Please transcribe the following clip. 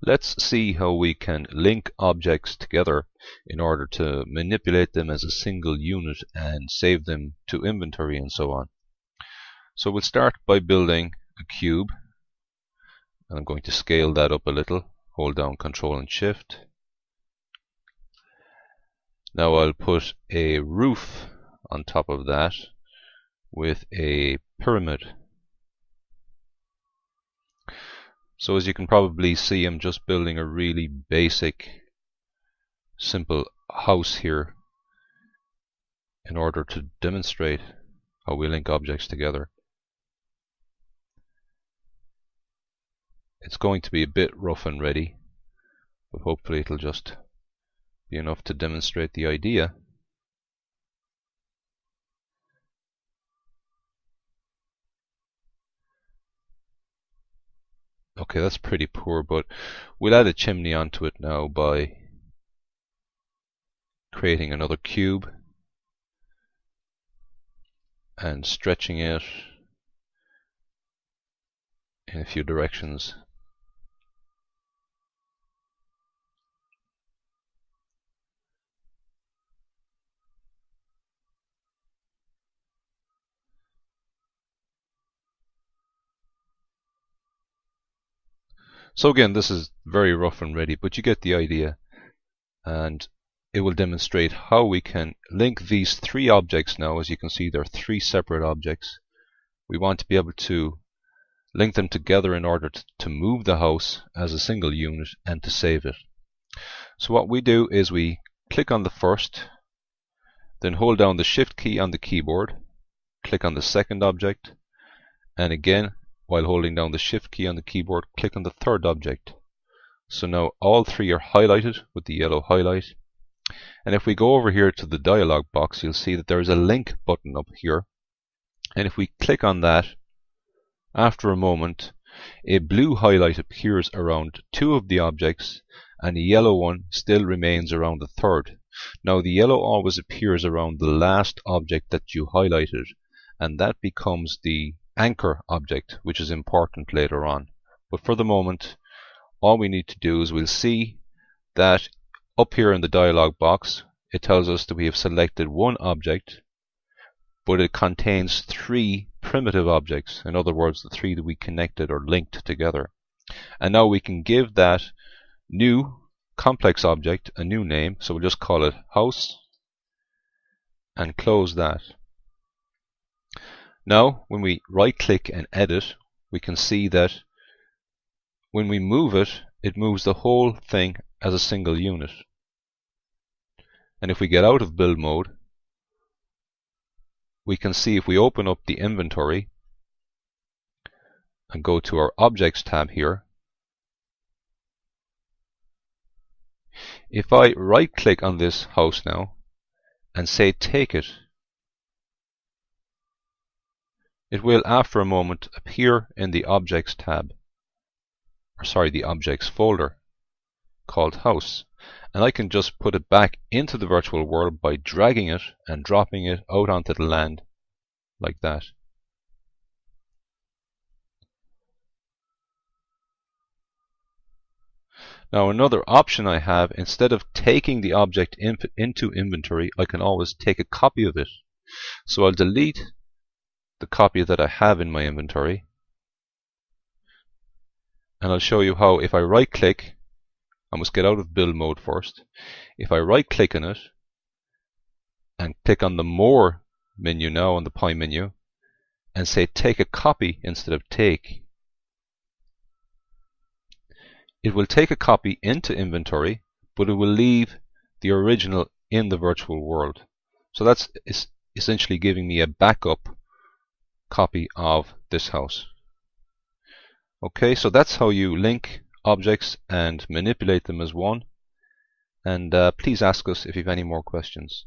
Let's see how we can link objects together in order to manipulate them as a single unit and save them to inventory and so on. So we'll start by building a cube, and I'm going to scale that up a little. Hold down Ctrl and Shift. Now I'll put a roof on top of that with a pyramid. So as you can probably see, I'm just building a really basic, simple house here in order to demonstrate how we link objects together. It's going to be a bit rough and ready, but hopefully it'll just be enough to demonstrate the idea. Okay, that's pretty poor, but we'll add a chimney onto it now by creating another cube and stretching it in a few directions. So again, this is very rough and ready, but you get the idea, and it will demonstrate how we can link these three objects now. As you can see, there are three separate objects. We want to be able to link them together in order to move the house as a single unit and to save it. So what we do is we click on the first, then hold down the Shift key on the keyboard, click on the second object, and again, while holding down the Shift key on the keyboard, click on the third object. So now all three are highlighted with the yellow highlight. And if we go over here to the dialog box, you'll see that there is a link button up here. And if we click on that, after a moment, a blue highlight appears around two of the objects, and a yellow one still remains around the third. Now the yellow always appears around the last object that you highlighted, and that becomes the anchor object, which is important later on. But for the moment, all we need to do is we'll see that up here in the dialog box, it tells us that we have selected one object, but it contains three primitive objects. In other words, the three that we connected or linked together. And now we can give that new complex object a new name. So we'll just call it house and close that. Now when we right click and edit, we can see that when we move it, it moves the whole thing as a single unit. And if we get out of build mode, we can see, if we open up the inventory and go to our objects tab here, if I right click on this house now and say take it, it will after a moment appear in the objects tab, or sorry, the objects folder called house. And I can just put it back into the virtual world by dragging it and dropping it out onto the land like that. Now another option I have, instead of taking the object into inventory, I can always take a copy of it. So I'll delete the copy that I have in my inventory, and I'll show you how. If I right click, I must get out of build mode first. If I right click on it and click on the more menu now on the pie menu and say take a copy instead of take, it will take a copy into inventory, but it will leave the original in the virtual world. So that's essentially giving me a backup copy of this house. Okay, so that's how you link objects and manipulate them as one. And please ask us if you have any more questions.